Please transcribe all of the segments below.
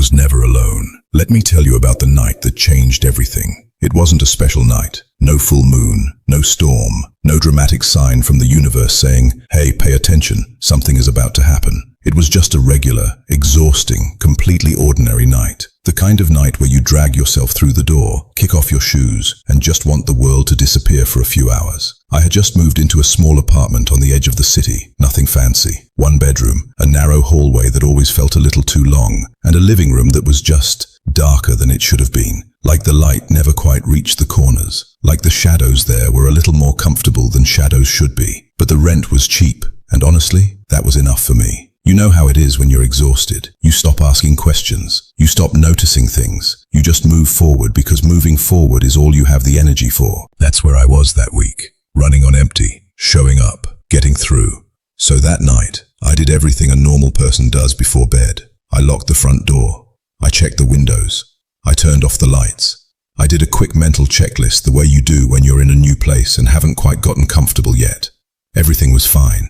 was never alone. Let me tell you about the night that changed everything. It wasn't a special night. No full moon, no storm, no dramatic sign from the universe saying, "Hey, pay attention, something is about to happen." It was just a regular, exhausting, completely ordinary night. The kind of night where you drag yourself through the door, kick off your shoes, and just want the world to disappear for a few hours. I had just moved into a small apartment on the edge of the city, nothing fancy. One bedroom, a narrow hallway that always felt a little too long, and a living room that was just darker than it should have been. Like the light never quite reached the corners. Like the shadows there were a little more comfortable than shadows should be. But the rent was cheap, and honestly, that was enough for me. You know how it is when you're exhausted. You stop asking questions. You stop noticing things. You just move forward because moving forward is all you have the energy for. That's where I was that week. Running on empty, showing up, getting through. So that night, I did everything a normal person does before bed. I locked the front door. I checked the windows. I turned off the lights. I did a quick mental checklist the way you do when you're in a new place and haven't quite gotten comfortable yet. Everything was fine.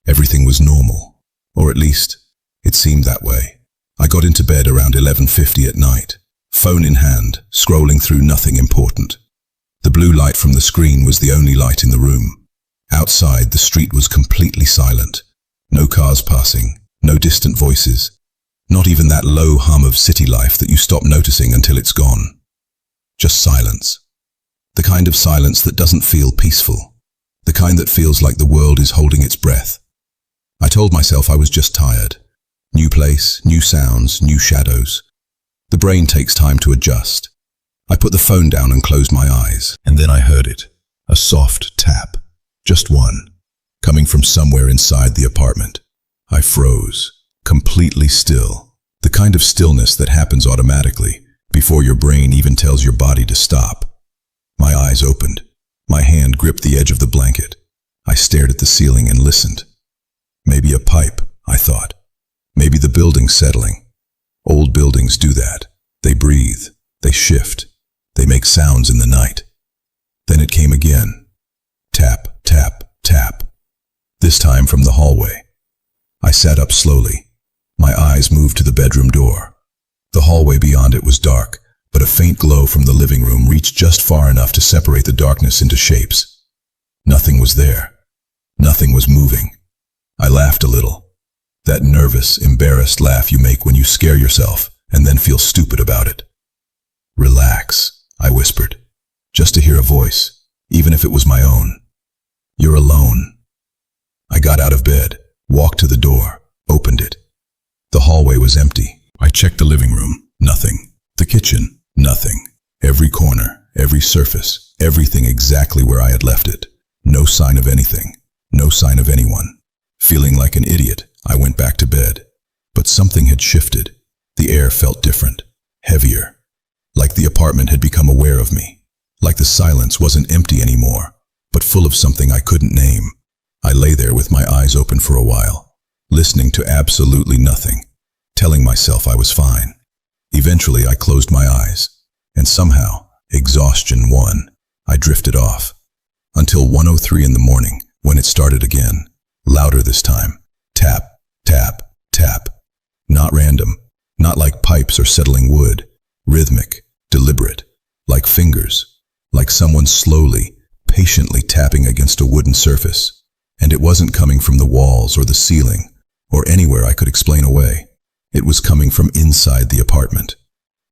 Everything was normal. Or at least, it seemed that way. I got into bed around 11:50 at night, phone in hand, scrolling through nothing important. The blue light from the screen was the only light in the room. Outside, the street was completely silent. No cars passing, no distant voices, not even that low hum of city life that you stop noticing until it's gone. Just silence. The kind of silence that doesn't feel peaceful. The kind that feels like the world is holding its breath. I told myself I was just tired. New place, new sounds, new shadows. The brain takes time to adjust. I put the phone down and closed my eyes, and then I heard it. A soft tap. Just one. Coming from somewhere inside the apartment. I froze. Completely still. The kind of stillness that happens automatically, before your brain even tells your body to stop. My eyes opened. My hand gripped the edge of the blanket. I stared at the ceiling and listened. Maybe a pipe, I thought. Maybe the building's settling. Old buildings do that. They breathe. They shift. They make sounds in the night. Then it came again. Tap, tap, tap. This time from the hallway. I sat up slowly. My eyes moved to the bedroom door. The hallway beyond it was dark, but a faint glow from the living room reached just far enough to separate the darkness into shapes. Nothing was there. Nothing was moving. I laughed a little. That nervous, embarrassed laugh you make when you scare yourself and then feel stupid about it. "Relax," I whispered, just to hear a voice, even if it was my own. "You're alone." I got out of bed, walked to the door, opened it. The hallway was empty. I checked the living room. Nothing. The kitchen. Nothing. Every corner, every surface, everything exactly where I had left it. No sign of anything. No sign of anyone. Feeling like an idiot, I went back to bed. But something had shifted. The air felt different, heavier. Like the apartment had become aware of me. Like the silence wasn't empty anymore, but full of something I couldn't name. I lay there with my eyes open for a while, listening to absolutely nothing, telling myself I was fine. Eventually I closed my eyes, and somehow, exhaustion won. I drifted off. Until 1:03 in the morning, when it started again. Louder this time. Tap, tap, tap. Not random. Not like pipes or settling wood. Rhythmic, deliberate. Like fingers. Like someone slowly, patiently tapping against a wooden surface. And it wasn't coming from the walls or the ceiling, or anywhere I could explain away. It was coming from inside the apartment.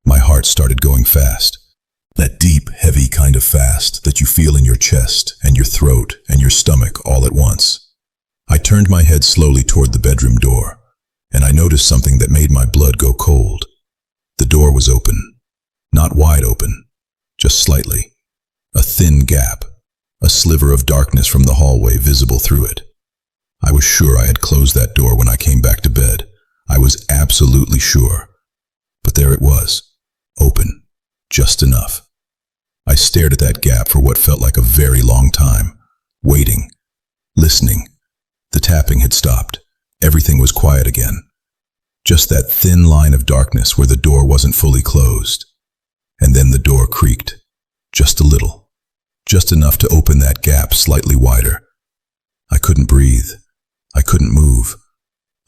My heart started going fast. That deep, heavy kind of fast that you feel in your chest and your throat and your stomach all at once. I turned my head slowly toward the bedroom door, and I noticed something that made my blood go cold. The door was open. Not wide open, just slightly. A thin gap, a sliver of darkness from the hallway visible through it. I was sure I had closed that door when I came back to bed. I was absolutely sure. But there it was, open, just enough. I stared at that gap for what felt like a very long time, waiting, listening. The tapping had stopped. Everything was quiet again. Just that thin line of darkness where the door wasn't fully closed. And then the door creaked, just a little, just enough to open that gap slightly wider. I couldn't breathe. I couldn't move.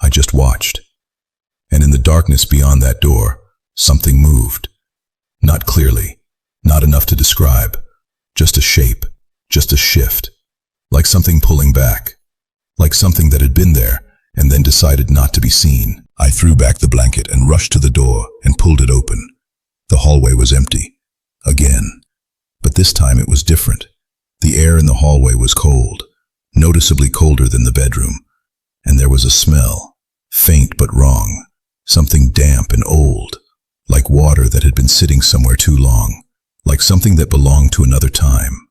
I just watched. And in the darkness beyond that door, Something moved. Not clearly, not enough to describe. Just a shape, just a shift. Like something pulling back. Like something that had been there and then decided not to be seen. I threw back the blanket and rushed to the door and pulled it open. The hallway was empty. Again. But this time it was different. The air in the hallway was cold, noticeably colder than the bedroom. And there was a smell, faint but wrong. Something damp and old, like water that had been sitting somewhere too long, like something that belonged to another time.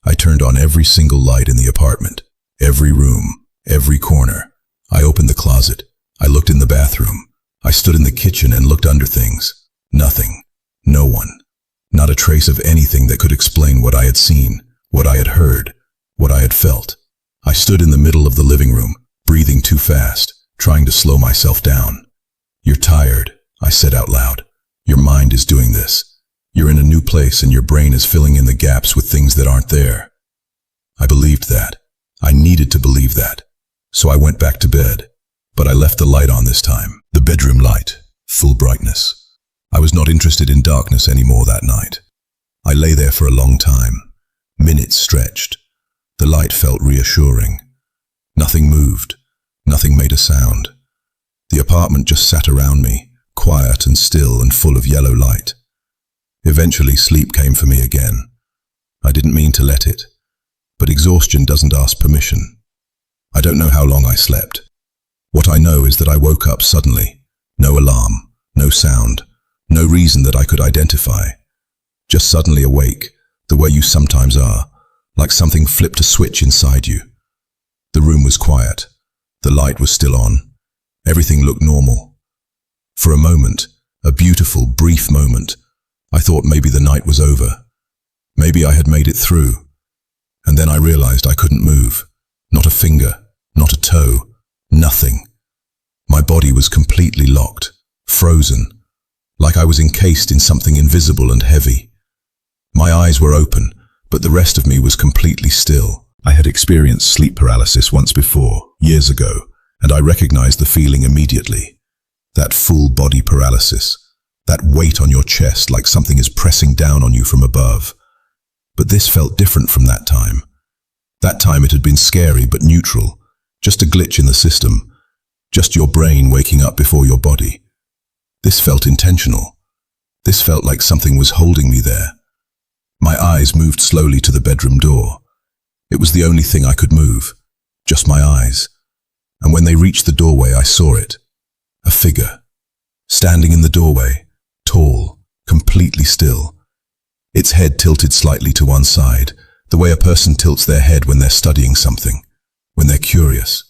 I turned on every single light in the apartment, every room, every corner. I opened the closet. I looked in the bathroom. I stood in the kitchen and looked under things. Nothing. No one. Not a trace of anything that could explain what I had seen, what I had heard, what I had felt. I stood in the middle of the living room, breathing too fast, trying to slow myself down. "You're tired," I said out loud. "Your mind is doing this. You're in a new place and your brain is filling in the gaps with things that aren't there." I believed that. I needed to believe that. So I went back to bed. But I left the light on this time. The bedroom light, full brightness. I was not interested in darkness anymore that night. I lay there for a long time. Minutes stretched. The light felt reassuring. Nothing moved. Nothing made a sound. The apartment just sat around me, quiet and still and full of yellow light. Eventually sleep came for me again. I didn't mean to let it. But exhaustion doesn't ask permission. I don't know how long I slept. What I know is that I woke up suddenly. No alarm, no sound, no reason that I could identify. Just suddenly awake, the way you sometimes are, like something flipped a switch inside you. The room was quiet. The light was still on. Everything looked normal. For a moment, a beautiful, brief moment, I thought maybe the night was over. Maybe I had made it through. And then I realized I couldn't move. Not a finger, not a toe, nothing. My body was completely locked, frozen, like I was encased in something invisible and heavy. My eyes were open, but the rest of me was completely still. I had experienced sleep paralysis once before, years ago, and I recognized the feeling immediately. That full body paralysis, that weight on your chest like something is pressing down on you from above. But this felt different from that time. That time it had been scary but neutral, just a glitch in the system, just your brain waking up before your body. This felt intentional. This felt like something was holding me there. My eyes moved slowly to the bedroom door. It was the only thing I could move, just my eyes. And when they reached the doorway, I saw it. A figure, standing in the doorway, tall, completely still. Its head tilted slightly to one side, the way a person tilts their head when they're studying something, when they're curious,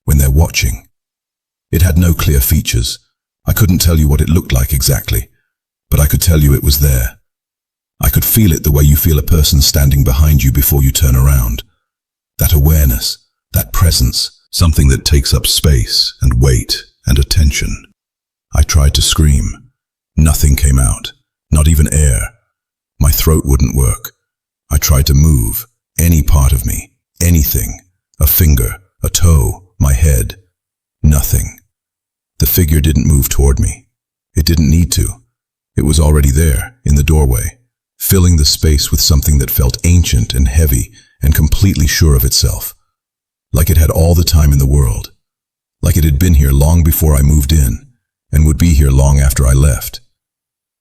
when they're watching. It had no clear features. I couldn't tell you what it looked like exactly, but I could tell you it was there. I could feel it the way you feel a person standing behind you before you turn around. That awareness, that presence, something that takes up space and weight and attention. I tried to scream. Nothing came out, not even air. My throat wouldn't work. I tried to move, any part of me, anything, a finger, a toe, my head. Nothing. The figure didn't move toward me. It didn't need to. It was already there, in the doorway, filling the space with something that felt ancient and heavy and completely sure of itself. Like it had all the time in the world. Like it had been here long before I moved in, and would be here long after I left.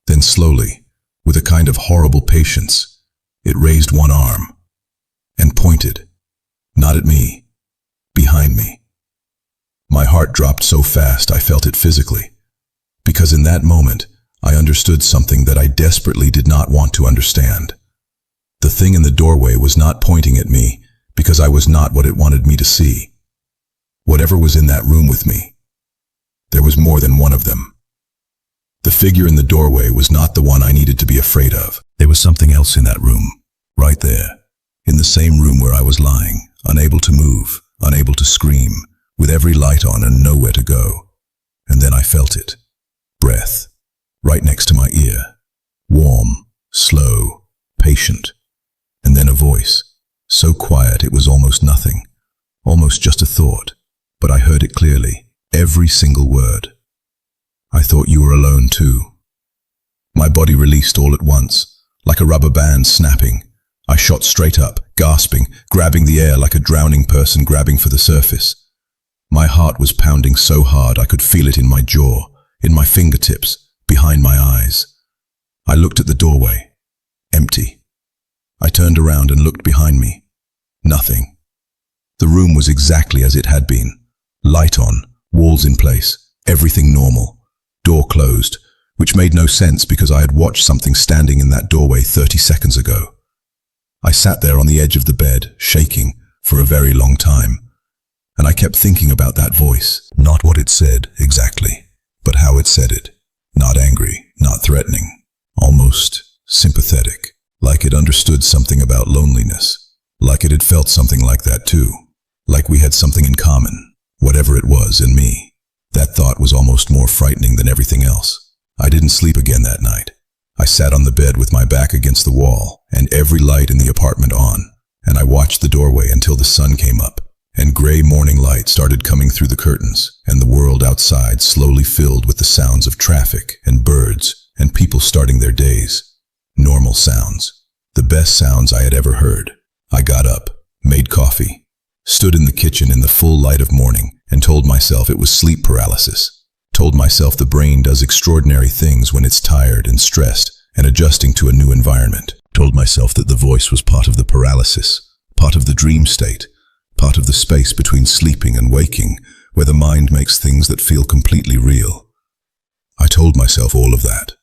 Then slowly, with a kind of horrible patience, it raised one arm and pointed, not at me, behind me. My heart dropped so fast I felt it physically, because in that moment I understood something that I desperately did not want to understand. The thing in the doorway was not pointing at me because I was not what it wanted me to see. Whatever was in that room with me, there was more than one of them. The figure in the doorway was not the one I needed to be afraid of. There was something else in that room, right there, in the same room where I was lying, unable to move, unable to scream, with every light on and nowhere to go. And then I felt it. Breath, right next to my ear. Warm, slow, patient. And then a voice, so quiet it was almost nothing, almost just a thought, but I heard it clearly, every single word. "I thought you were alone too. My body released all at once, like a rubber band snapping. I shot straight up, gasping, grabbing the air like a drowning person grabbing for the surface. My heart was pounding so hard I could feel it in my jaw, in my fingertips, behind my eyes. I looked at the doorway. Empty. I turned around and looked behind me. Nothing. The room was exactly as it had been. Light on, walls in place, everything normal. Door closed, which made no sense because I had watched something standing in that doorway 30 seconds ago. I sat there on the edge of the bed, shaking, for a very long time. And I kept thinking about that voice. Not what it said, exactly, but how it said it. Not angry, not threatening. Almost sympathetic. Like it understood something about loneliness. Like it had felt something like that too. Like we had something in common. Whatever it was in me. That thought was almost more frightening than everything else. I didn't sleep again that night. I sat on the bed with my back against the wall, and every light in the apartment on, and I watched the doorway until the sun came up, and gray morning light started coming through the curtains, and the world outside slowly filled with the sounds of traffic and birds and people starting their days. Normal sounds. The best sounds I had ever heard. I got up, made coffee, stood in the kitchen in the full light of morning, and told myself it was sleep paralysis. Told myself the brain does extraordinary things when it's tired and stressed and adjusting to a new environment. Told myself that the voice was part of the paralysis, part of the dream state, part of the space between sleeping and waking, where the mind makes things that feel completely real. I told myself all of that,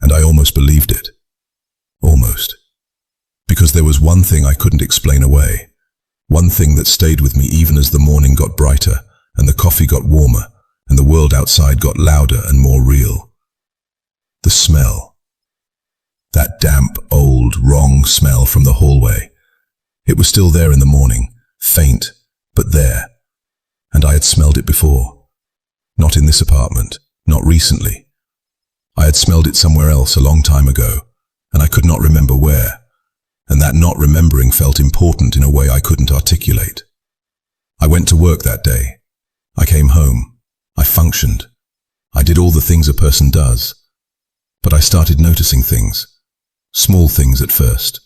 and I almost believed it. Almost. Because there was one thing I couldn't explain away. One thing that stayed with me even as the morning got brighter and the coffee got warmer and the world outside got louder and more real. The smell. That damp, old, wrong smell from the hallway. It was still there in the morning, faint, but there. And I had smelled it before. Not in this apartment, not recently. I had smelled it somewhere else a long time ago, and I could not remember where. And that not remembering felt important in a way I couldn't articulate. I went to work that day. I came home. I functioned. I did all the things a person does. But I started noticing things. Small things at first.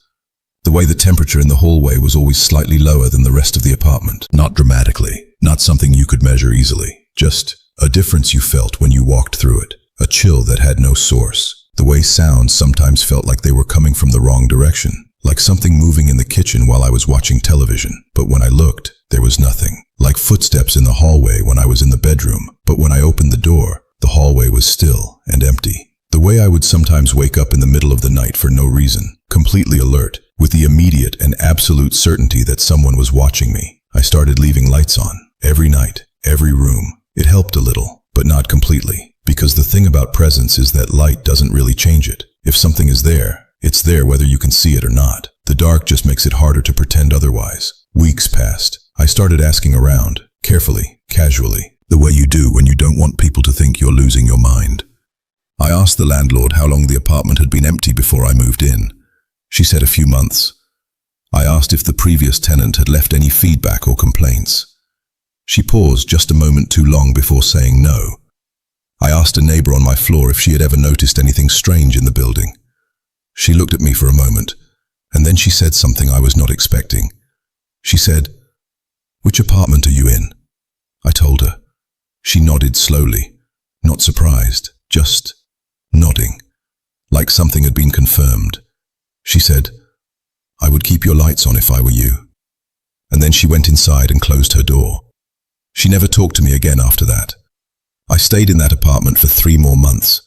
The way the temperature in the hallway was always slightly lower than the rest of the apartment. Not dramatically, not something you could measure easily. Just a difference you felt when you walked through it. A chill that had no source. The way sounds sometimes felt like they were coming from the wrong direction. Like something moving in the kitchen while I was watching television. But when I looked, there was nothing. Like footsteps in the hallway when I was in the bedroom. But when I opened the door, the hallway was still and empty. The way I would sometimes wake up in the middle of the night for no reason, completely alert, with the immediate and absolute certainty that someone was watching me. I started leaving lights on, every night, every room. It helped a little, but not completely. Because the thing about presence is that light doesn't really change it. If something is there, it's there whether you can see it or not. The dark just makes it harder to pretend otherwise. Weeks passed. I started asking around, carefully, casually, the way you do when you don't want people to think you're losing your mind. I asked the landlord how long the apartment had been empty before I moved in. She said a few months. I asked if the previous tenant had left any feedback or complaints. She paused just a moment too long before saying no. I asked a neighbor on my floor if she had ever noticed anything strange in the building. She looked at me for a moment, and then she said something I was not expecting. She said, "Which apartment are you in?" I told her. She nodded slowly, not surprised, just nodding, like something had been confirmed. She said, "I would keep your lights on if I were you." And then she went inside and closed her door. She never talked to me again after that. I stayed in that apartment for 3 more months,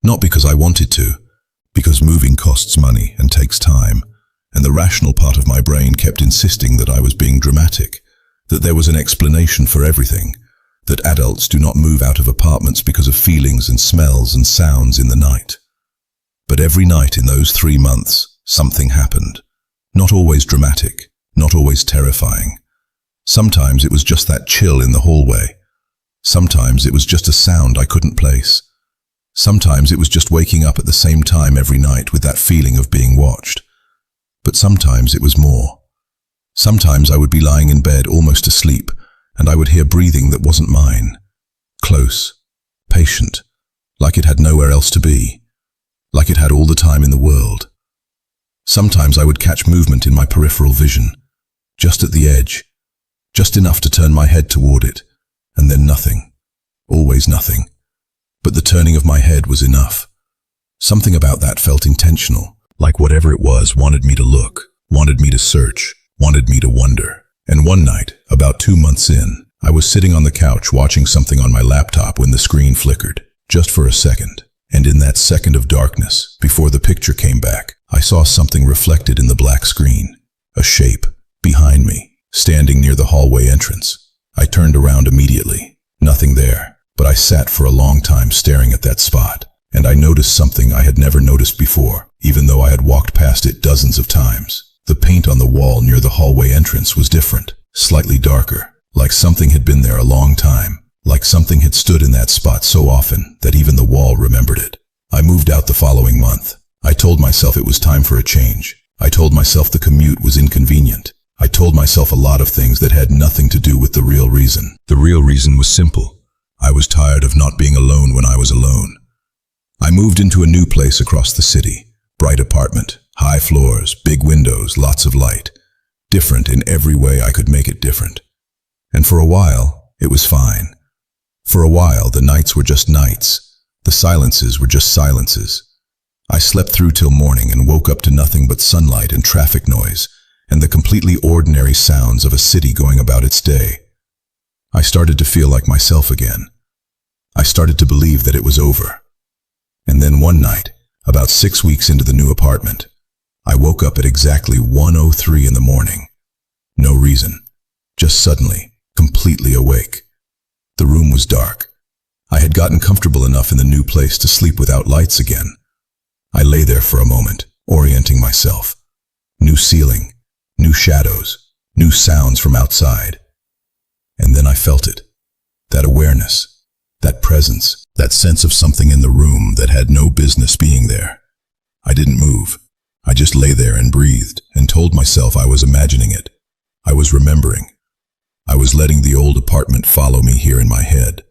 not because I wanted to, because moving costs money and takes time, and the rational part of my brain kept insisting that I was being dramatic, that there was an explanation for everything, that adults do not move out of apartments because of feelings and smells and sounds in the night. But every night in those 3 months, something happened. Not always dramatic, not always terrifying. Sometimes it was just that chill in the hallway. Sometimes it was just a sound I couldn't place. Sometimes it was just waking up at the same time every night with that feeling of being watched. But sometimes it was more. Sometimes I would be lying in bed almost asleep, and I would hear breathing that wasn't mine. Close, patient, like it had nowhere else to be. like it had all the time in the world. Sometimes I would catch movement in my peripheral vision, just at the edge, just enough to turn my head toward it, and then nothing, always nothing. But the turning of my head was enough. Something about that felt intentional, like whatever it was wanted me to look, wanted me to search, wanted me to wonder. And one night, about 2 months in, I was sitting on the couch watching something on my laptop when the screen flickered, just for a second. And in that second of darkness, before the picture came back, I saw something reflected in the black screen. A shape, behind me, standing near the hallway entrance. I turned around immediately. Nothing there, but I sat for a long time staring at that spot. And I noticed something I had never noticed before, even though I had walked past it dozens of times. The paint on the wall near the hallway entrance was different, slightly darker, like something had been there a long time, like something had stood in that spot so often that even the wall remembered it. I moved out the following month. I told myself it was time for a change. I told myself the commute was inconvenient. I told myself a lot of things that had nothing to do with the real reason. The real reason was simple. I was tired of not being alone when I was alone. I moved into a new place across the city. Bright apartment, high floors, big windows, lots of light. Different in every way I could make it different. And for a while, it was fine. For a while, the nights were just nights. The silences were just silences. I slept through till morning and woke up to nothing but sunlight and traffic noise, and the completely ordinary sounds of a city going about its day. I started to feel like myself again. I started to believe that it was over. And then one night, about 6 weeks into the new apartment, I woke up at exactly 1:03 in the morning. No reason. Just suddenly, completely awake. The room was dark. I had gotten comfortable enough in the new place to sleep without lights again. I lay there for a moment, orienting myself. New ceiling, new shadows, new sounds from outside. And then I felt it. That awareness, that presence, that sense of something in the room that had no business being there. I didn't move. I just lay there and breathed and told myself I was imagining it. I was remembering. I was letting the old apartment follow me here in my head.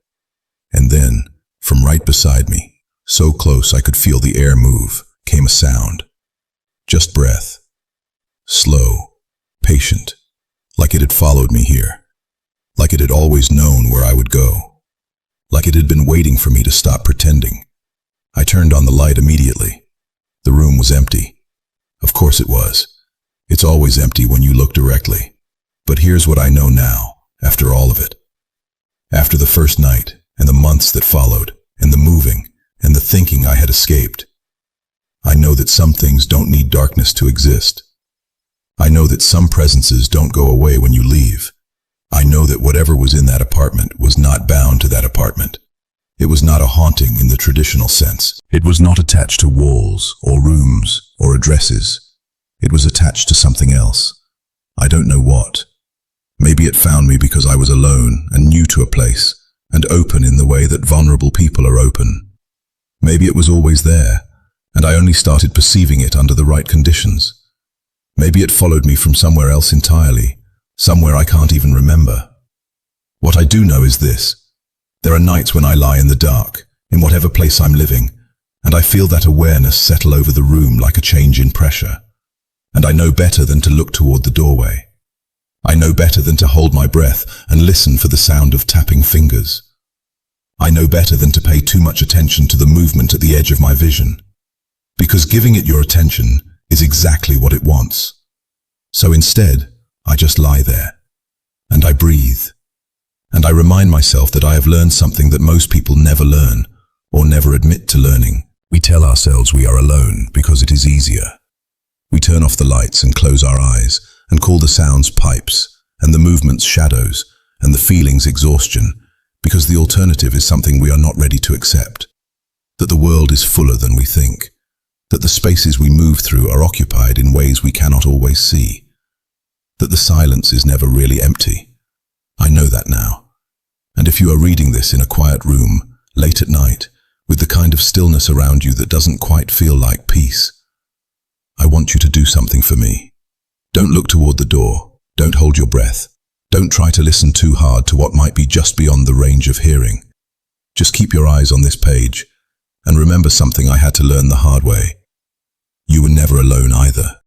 And then, from right beside me, so close I could feel the air move, came a sound. Just breath. Slow, patient, like it had followed me here. Like it had always known where I would go. Like it had been waiting for me to stop pretending. I turned on the light immediately. The room was empty. Of course it was. It's always empty when you look directly. But here's what I know now, after all of it. After the first night, and the months that followed, and the moving, and the thinking I had escaped. I know that some things don't need darkness to exist. I know that some presences don't go away when you leave. I know that whatever was in that apartment was not bound to that apartment. It was not a haunting in the traditional sense. It was not attached to walls, or rooms, or addresses. It was attached to something else. I don't know what. Maybe it found me because I was alone and new to a place, and open in the way that vulnerable people are open. Maybe it was always there, and I only started perceiving it under the right conditions. Maybe it followed me from somewhere else entirely, somewhere I can't even remember. What I do know is this. There are nights when I lie in the dark, in whatever place I'm living, and I feel that awareness settle over the room like a change in pressure. And I know better than to look toward the doorway. I know better than to hold my breath and listen for the sound of tapping fingers. I know better than to pay too much attention to the movement at the edge of my vision. Because giving it your attention is exactly what it wants. So instead, I just lie there. And I breathe. And I remind myself that I have learned something that most people never learn, or never admit to learning. We tell ourselves we are alone because it is easier. We turn off the lights and close our eyes, and call the sounds pipes, and the movements shadows, and the feelings exhaustion, because the alternative is something we are not ready to accept. That the world is fuller than we think. That the spaces we move through are occupied in ways we cannot always see. That the silence is never really empty. I know that now. And if you are reading this in a quiet room, late at night, with the kind of stillness around you that doesn't quite feel like peace, I want you to do something for me. Don't look toward the door. Don't hold your breath. Don't try to listen too hard to what might be just beyond the range of hearing. Just keep your eyes on this page And remember something I had to learn the hard way. You were never alone either.